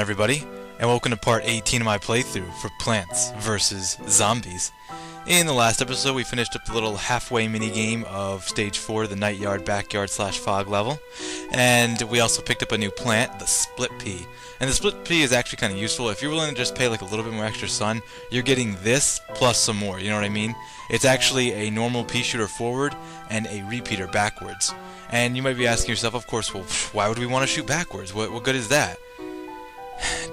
everybody, and welcome to part 18 of my playthrough for Plants vs. Zombies. In the last episode, we finished up the little halfway mini-game of Stage 4, the Night Yard, Backyard / Fog level, and we also picked up a new plant, the Split Pea. And the Split Pea is actually kind of useful. If you're willing to just pay like a little bit more extra sun, you're getting this plus some more, you know what I mean? It's actually a normal pea shooter forward and a repeater backwards. And you might be asking yourself, of course, well, why would we want to shoot backwards? What good is that?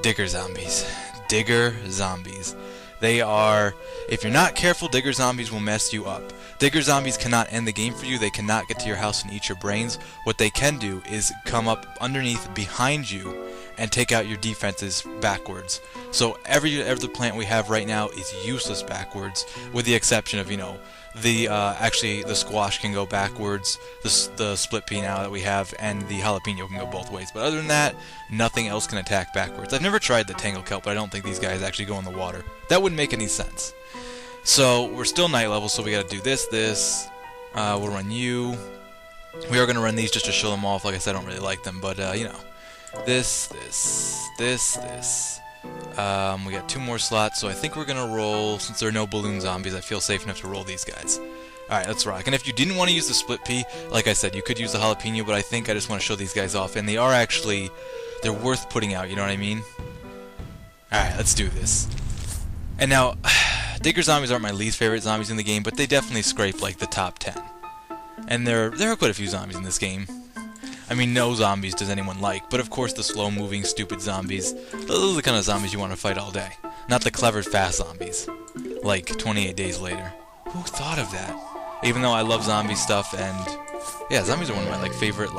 Digger zombies. Digger zombies. They are, if you're not careful, Digger zombies will mess you up. Digger zombies cannot end the game for you. They cannot get to your house and eat your brains. What they can do is come up underneath behind you and take out your defenses backwards. So every plant we have right now is useless backwards, with the exception of, actually the squash can go backwards, the split pea now that we have, and the jalapeno can go both ways. But other than that, nothing else can attack backwards. I've never tried the tangle kelp, but I don't think these guys actually go in the water. That wouldn't make any sense. So we're still night level, so we gotta do this. We'll run you. We are gonna run these just to show them off. Like I said, I don't really like them, but this. We got 2 more slots, so I think we're gonna roll, since there are no balloon zombies, I feel safe enough to roll these guys. Alright, let's rock. And if you didn't want to use the split pea, like I said, you could use the jalapeno, but I think I just want to show these guys off, and they are actually, they're worth putting out, you know what I mean? Alright, let's do this. And now, Digger zombies aren't my least favorite zombies in the game, but they definitely scrape like the top 10. And there are quite a few zombies in this game. I mean, no zombies does anyone like, but of course the slow-moving, stupid zombies, those are the kind of zombies you want to fight all day. Not the clever, fast zombies, like 28 Days Later. Who thought of that? Even though I love zombie stuff, and yeah, zombies are one of my favorite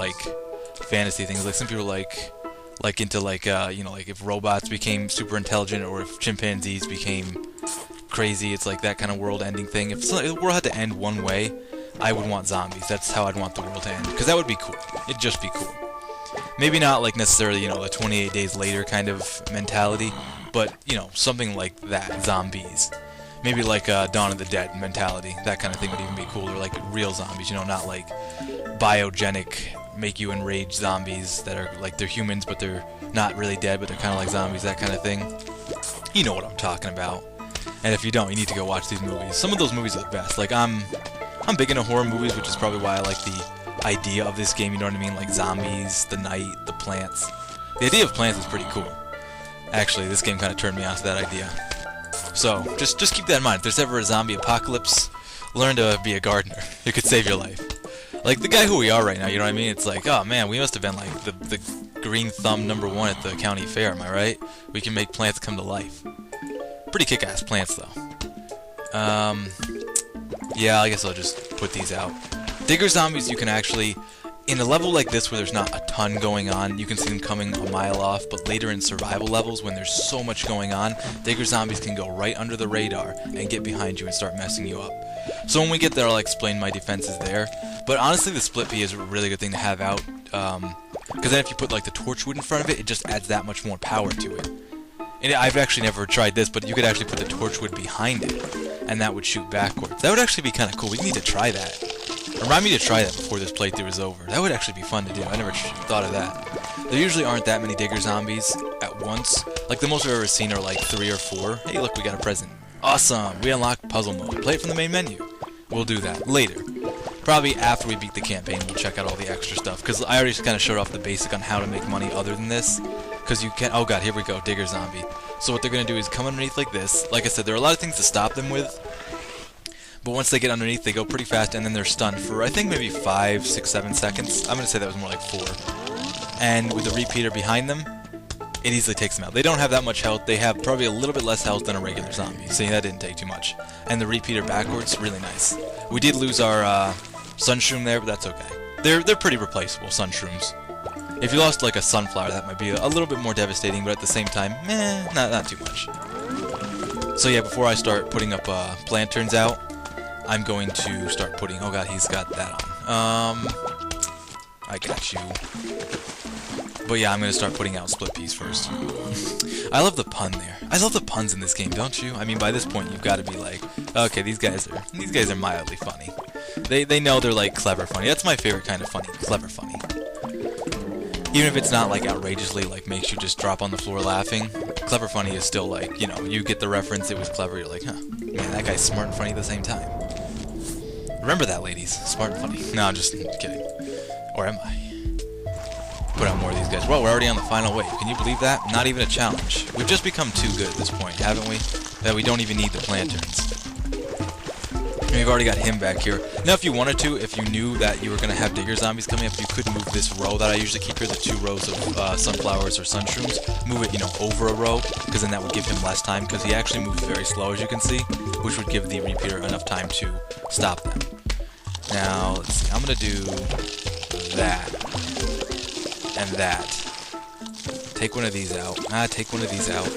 fantasy things. Like some people into like if robots became super intelligent, or if chimpanzees became crazy. It's like that kind of world-ending thing. If the world had to end one way, I would want zombies. That's how I'd want the world to end, because that would be cool. It'd just be cool. Maybe not like necessarily, the 28 Days Later kind of mentality, but, something like that, zombies. Maybe like Dawn of the Dead mentality. That kind of thing would even be cooler, like real zombies, not like biogenic, make you enrage zombies that are like they're humans, but they're not really dead, but they're kind of like zombies, that kind of thing. You know what I'm talking about. And if you don't, you need to go watch these movies. Some of those movies are the best. Like, I'm big into horror movies, which is probably why I like the idea of this game, you know what I mean? Like zombies, the night, the plants. The idea of plants is pretty cool. Actually, this game kind of turned me on to that idea. So, just keep that in mind. If there's ever a zombie apocalypse, learn to be a gardener. It could save your life. Like the guy who we are right now, you know what I mean? It's like, oh man, we must have been like the green thumb #1 at the county fair, am I right? We can make plants come to life. Pretty kick-ass plants, though. Yeah, I guess I'll just put these out. Digger zombies, you can actually, in a level like this where there's not a ton going on, you can see them coming a mile off, but later in survival levels, when there's so much going on, Digger zombies can go right under the radar and get behind you and start messing you up. So when we get there, I'll explain my defenses there. But honestly, the split pea is a really good thing to have out, because then if you put like the torchwood in front of it, it just adds that much more power to it. And I've actually never tried this, but you could actually put the torchwood behind it, and that would shoot backwards. That would actually be kind of cool. We need to try that. Remind me to try that before this playthrough is over. That would actually be fun to do. I never thought of that. There usually aren't that many Digger zombies at once. Like, the most I've ever seen are like 3 or 4. Hey, look, we got a present. Awesome! We unlocked puzzle mode. Play it from the main menu. We'll do that later. Probably after we beat the campaign, we'll check out all the extra stuff. Because I already just kind of showed off the basic on how to make money other than this. Because you can... Oh god, here we go. Digger zombie. So what they're going to do is come underneath like this. Like I said, there are a lot of things to stop them with. But once they get underneath, they go pretty fast, and then they're stunned for, I think, maybe 5, 6, 7 seconds. I'm going to say that was more like 4. And with the repeater behind them, it easily takes them out. They don't have that much health. They have probably a little bit less health than a regular zombie. See, that didn't take too much. And the repeater backwards, really nice. We did lose our sunshroom there, but that's okay. They're pretty replaceable, sunshrooms. If you lost like a sunflower, that might be a little bit more devastating, but at the same time, not too much. So yeah, before I start putting up lanterns out, I'm going to start putting... Oh god, he's got that on. I got you. But yeah, I'm going to start putting out split peas first. I love the pun there. I love the puns in this game, don't you? I mean, by this point, you've got to be like, okay, these guys are mildly funny. They know they're like clever funny. That's my favorite kind of funny, clever funny. Even if it's not like outrageously like makes you just drop on the floor laughing, Clever Funny is still like, you know, you get the reference, it was clever, you're like, huh, man, that guy's smart and funny at the same time. Remember that, ladies. Smart and funny. No, I'm just kidding. Or am I? Put out more of these guys. Well, we're already on the final wave. Can you believe that? Not even a challenge. We've just become too good at this point, haven't we? That we don't even need the planterns. We've already got him back here. Now, if you wanted to, if you knew that you were going to have digger zombies coming up, you could move this row that I usually keep here, the 2 rows of sunflowers or sunshrooms, move it, you know, over a row, because then that would give him less time, because he actually moves very slow, as you can see, which would give the repeater enough time to stop them. Now, let's see, I'm going to do that, and that. Take one of these out. Take one of these out.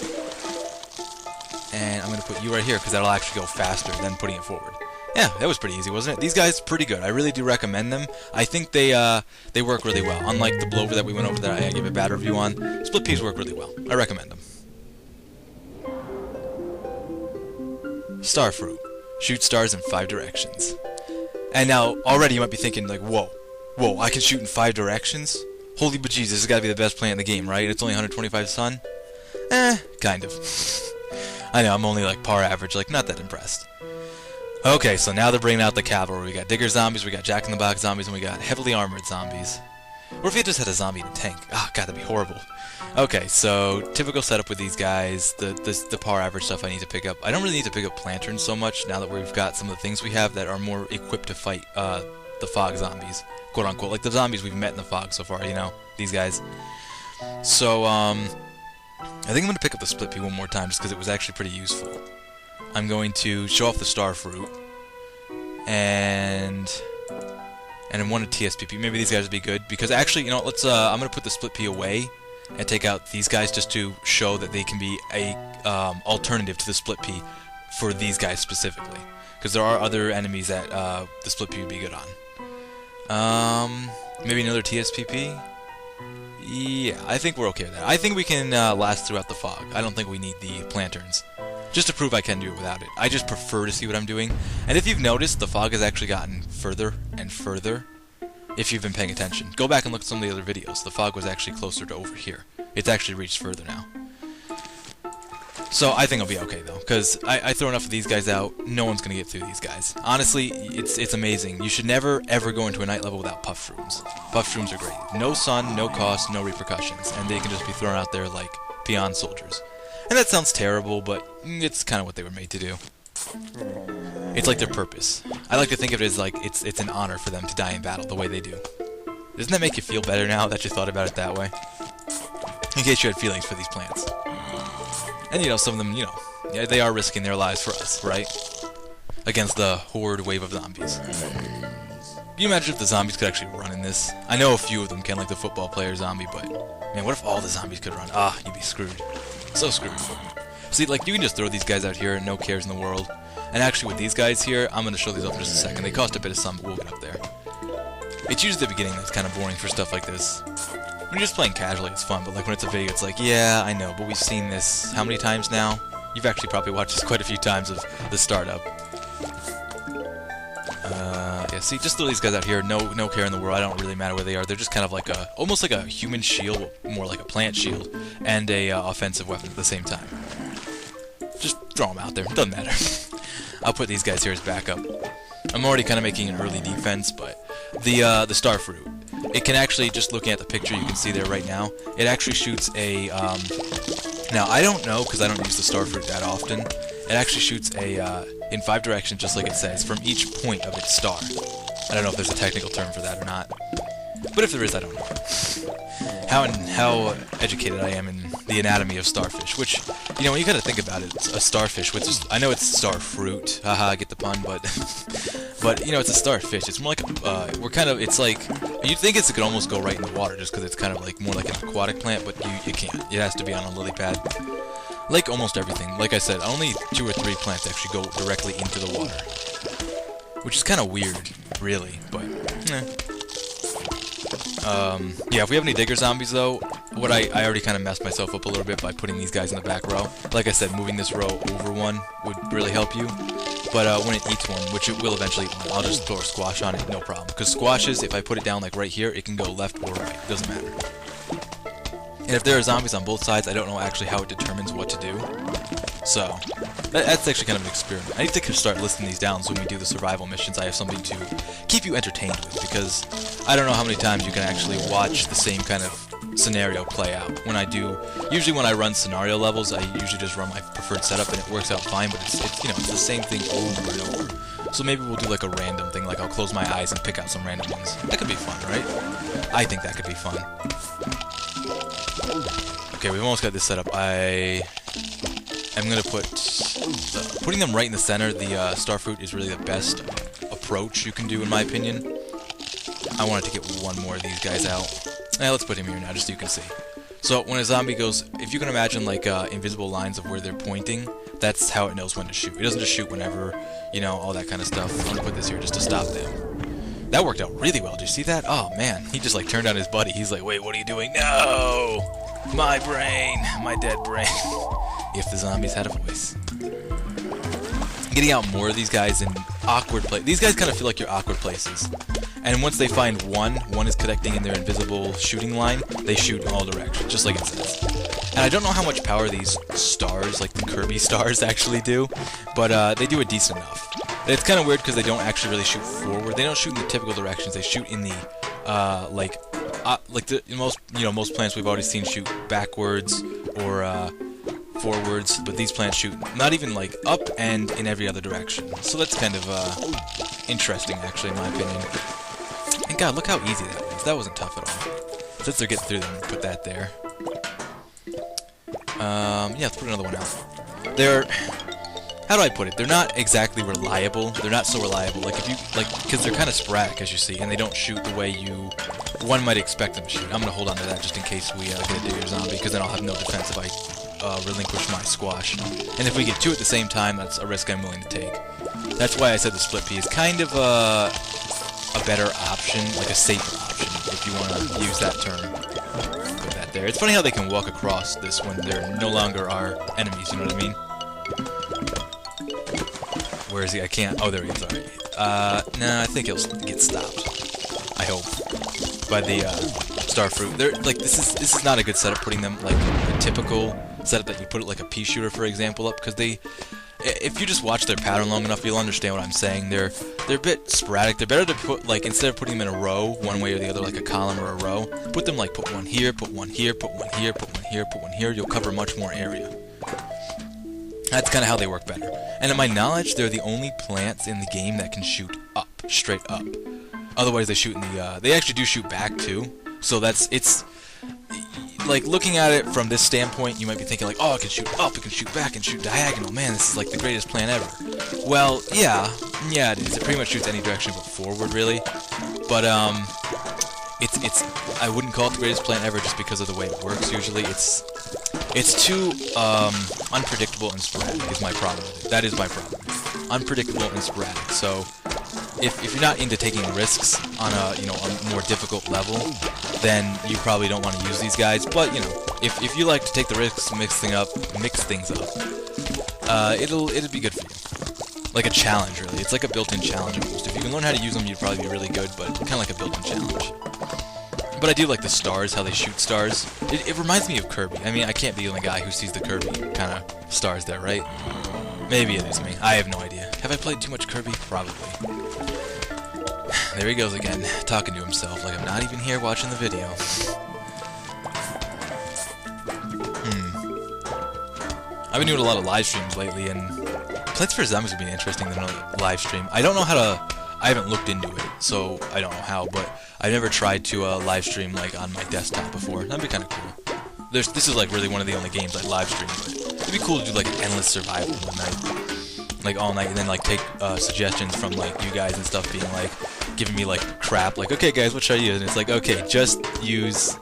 And I'm going to put you right here, because that'll actually go faster than putting it forward. Yeah, that was pretty easy, wasn't it? These guys, pretty good. I really do recommend them. I think they work really well. Unlike the Blover that we went over that I gave a bad review on, Split Peas work really well. I recommend them. Starfruit. Shoot stars in 5 directions. And now, already you might be thinking, like, whoa, I can shoot in 5 directions? Holy bejesus, this has got to be the best plant in the game, right? It's only 125 sun? Kind of. I know, I'm only like par average, like, not that impressed. Okay, so now they're bringing out the cavalry. We got digger zombies, we got jack-in-the-box zombies, and we got heavily armored zombies. Or if you just had a zombie in a tank. Oh, God, that'd be horrible. Okay, so typical setup with these guys. The par average stuff I need to pick up. I don't really need to pick up lanterns so much now that we've got some of the things we have that are more equipped to fight the fog zombies, quote-unquote. Like the zombies we've met in the fog so far, you know, these guys. So, I think I'm going to pick up the Split Pea one more time just because it was actually pretty useful. I'm going to show off the Starfruit, and one of TSPP. Maybe these guys would be good, because actually, you know, let's, I'm going to put the Split Pea away and take out these guys just to show that they can be a alternative to the Split Pea for these guys specifically, because there are other enemies that the Split Pea would be good on. Maybe another TSPP? Yeah, I think we're okay with that. I think we can last throughout the fog. I don't think we need the planterns. Just to prove I can do it without it. I just prefer to see what I'm doing. And if you've noticed, the fog has actually gotten further and further. If you've been paying attention. Go back and look at some of the other videos. The fog was actually closer to over here. It's actually reached further now. So I think I'll be okay though, because I throw enough of these guys out, no one's going to get through these guys. Honestly, it's amazing. You should never ever go into a night level without puff shrooms. Puff shrooms are great. No sun, no cost, no repercussions, and they can just be thrown out there like peon soldiers. And that sounds terrible, but it's kind of what they were made to do. It's like their purpose. I like to think of it as like it's an honor for them to die in battle the way they do. Doesn't that make you feel better now that you thought about it that way? In case you had feelings for these plants. And you know, some of them, you know, yeah, they are risking their lives for us, right? Against the horde wave of zombies. Can you imagine if the zombies could actually run in this? I know a few of them can, like the football player zombie, but man, what if all the zombies could run? Ah, you'd be screwed. So screwed. See, like, you can just throw these guys out here, no cares in the world. And actually, with these guys here, I'm going to show these off in just a second. They cost a bit of sun, but we'll get up there. It's usually the beginning that's kind of boring for stuff like this. When you're just playing casually, it's fun, but like when it's a video, it's like, yeah, I know, but we've seen this how many times now? You've actually probably watched this quite a few times of the startup. Yeah, see, just throw these guys out here, no care in the world, I don't really matter where they are. They're just kind of like almost like a human shield, more like a plant shield, and a offensive weapon at the same time. Just throw them out there, doesn't matter. I'll put these guys here as backup. I'm already kind of making an early defense, but the Starfruit, it can actually, just looking at the picture you can see there right now, it actually shoots a, now I don't know because I don't use the Starfruit that often, it actually shoots a, in 5 directions just like it says, from each point of its star. I don't know if there's a technical term for that or not, but if there is, I don't know. How educated I am in the anatomy of starfish, which, you know, when you kind of think about it, it's a starfish, which is, I know it's starfruit, haha, get the pun, but, but, you know, it's a starfish. It's more like, we're kind of, it's like, you'd think it could almost go right in the water, just because it's kind of like, more like an aquatic plant, but you can't. It has to be on a lily pad. Like almost everything. Like I said, only 2 or 3 plants actually go directly into the water. Which is kind of weird, really, but, yeah, if we have any digger zombies, though, what I already kind of messed myself up a little bit by putting these guys in the back row. Like I said, moving this row over one would really help you. But when it eats one, which it will eventually eat one, I'll just throw a squash on it, no problem. Because squashes, if I put it down like right here, it can go left or right. It doesn't matter. And if there are zombies on both sides, I don't know actually how it determines what to do. So, that's actually kind of an experiment. I need to start listing these down so when we do the survival missions, I have something to keep you entertained with, because I don't know how many times you can actually watch the same kind of scenario play out. Usually when I run scenario levels, I usually just run my preferred setup and it works out fine, but it's you know, it's the same thing over and over. So maybe we'll do like a random thing, like I'll close my eyes and pick out some random ones. That could be fun, right? I think that could be fun. Okay, we've almost got this set up. I'm gonna putting them right in the center. The starfruit is really the best approach you can do, in my opinion. I wanted to get one more of these guys out. Let's put him here now, just so you can see. So when a zombie goes, if you can imagine like invisible lines of where they're pointing, that's how it knows when to shoot. It doesn't just shoot whenever, you know, all that kind of stuff. I'm gonna put this here just to stop them. That worked out really well. Did you see that? Oh man, he just like turned on his buddy. He's like, wait, what are you doing? No! My brain! My dead brain. If the zombies had a voice. Getting out more of these guys in awkward places. These guys kind of feel like your awkward places. And once they find one is connecting in their invisible shooting line, they shoot in all directions, just like it says. And I don't know how much power these stars, like the Kirby stars, actually do, but they do a decent enough. It's kind of weird because they don't actually really shoot forward. They don't shoot in the typical directions. They shoot in the most plants we've already seen shoot backwards or forwards, but these plants shoot not even like up and in every other direction. So that's kind of interesting, actually, in my opinion. And God, look how easy that was. That wasn't tough at all. Since they're getting through them, put that there. Yeah, let's put another one out. How do I put it? They're not exactly reliable. They're not so reliable. Like because they're kind of sporadic, as you see, and they don't shoot the way one might expect them to shoot. I'm gonna hold on to that just in case we get a digger zombie, because then I'll have no defense if I relinquish my squash. And if we get two at the same time, that's a risk I'm willing to take. That's why I said the split pea is kind of a better option, like a safer option, if you want to use that term. Put that there. It's funny how they can walk across this when they're no longer our enemies, you know what I mean? Where is he? I can't. Oh, there he is. Alright. Nah, I think he'll get stopped. I hope. By the starfruit. This is not a good setup, putting them like a typical setup that you put it like a pea shooter, for example, up, because if you just watch their pattern long enough, you'll understand what I'm saying. They're a bit sporadic. They're better to put, like, instead of putting them in a row, one way or the other, like a column or a row, put them like, put one here, put one here, put one here, put one here, put one here. You'll cover much more area. That's kind of how they work better. And in my knowledge, they're the only plants in the game that can shoot up, straight up. Otherwise, they shoot in the, they actually do shoot back, too. So it's like, looking at it from this standpoint, you might be thinking like, oh, it can shoot up, it can shoot back, and shoot diagonal. Man, this is like the greatest plan ever. Well, yeah, it is. It pretty much shoots any direction but forward, really. But I wouldn't call it the greatest plan ever just because of the way it works. Usually, it's too unpredictable and sporadic. Is my problem with it. That is my problem. Unpredictable and sporadic. So, if you're not into taking risks on a more difficult level, then you probably don't want to use these guys. But if you like to take the risks, mix things up, it'll be good for you. Like a challenge, really. It's like a built-in challenge almost. If you can learn how to use them, you'd probably be really good. But kind of like a built-in challenge. But I do like the stars, how they shoot stars. It reminds me of Kirby. I mean, I can't be the only guy who sees the Kirby kind of stars there, right? Maybe it is me. I have no idea. Have I played too much Kirby? Probably. There he goes again, talking to himself like I'm not even here watching the video. I've been doing a lot of live streams lately, and Plants vs. Zombies would be interesting than a live stream. I don't know how to... I haven't looked into it, so I don't know how, but I've never tried to live stream like on my desktop before. That'd be kind of cool. This is like really one of the only games I live stream, but it'd be cool to do like an endless survival one night. Like all night, and then like take suggestions from like you guys and stuff, being like giving me like crap, like, okay guys, what should I use? And it's like, okay, just use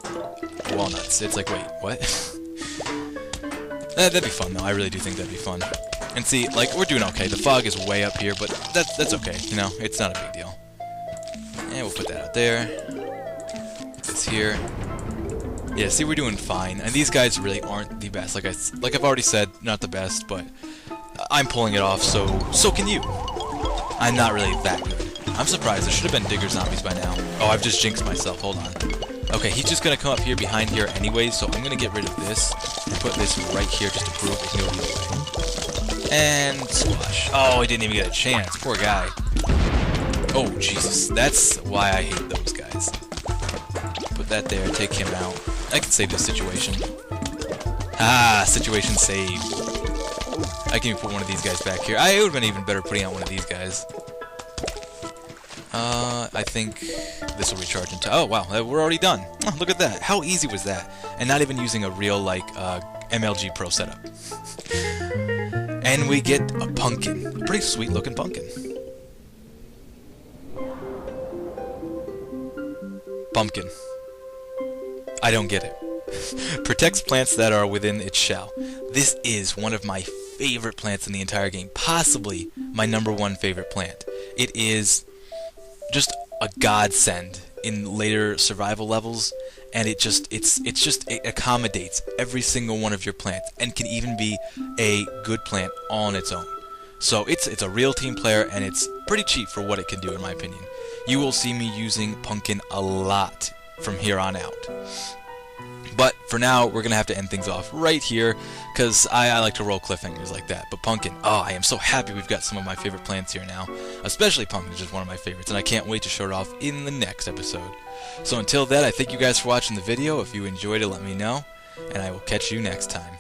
walnuts. It's like, wait, what? That'd be fun though. I really do think that'd be fun. And see, like, we're doing okay. The fog is way up here, but that's okay. You know, it's not a big deal. And we'll put that out there. This here. Yeah, see, we're doing fine. And these guys really aren't the best. Like I've already said, not the best, but I'm pulling it off, so can you. I'm not really that good. I'm surprised. There should have been digger zombies by now. Oh, I've just jinxed myself. Hold on. Okay, he's just gonna come up here behind here anyway, so I'm gonna get rid of this and put this right here just to prove it can go either way. And squash. Oh, he didn't even get a chance. Poor guy. Oh, Jesus. That's why I hate those guys. Put that there, take him out. I can save this situation. Ah, situation saved. I can even put one of these guys back here. It would have been even better putting out one of these guys. I think this will recharge into... Oh, wow, we're already done. Oh, look at that. How easy was that? And not even using a real, like, MLG Pro setup. And we get a pumpkin. A pretty sweet-looking pumpkin. Pumpkin. I don't get it. Protects plants that are within its shell. This is one of my favorite plants in the entire game. Possibly my #1 favorite plant. It is just a godsend in later survival levels, and it accommodates every single one of your plants and can even be a good plant all on its own. So it's a real team player, and it's pretty cheap for what it can do, in my opinion. You will see me using pumpkin a lot from here on out. But for now, we're going to have to end things off right here, because I like to roll cliffhangers like that. But pumpkin, oh, I am so happy we've got some of my favorite plants here now. Especially pumpkin is just one of my favorites, and I can't wait to show it off in the next episode. So until then, I thank you guys for watching the video. If you enjoyed it, let me know, and I will catch you next time.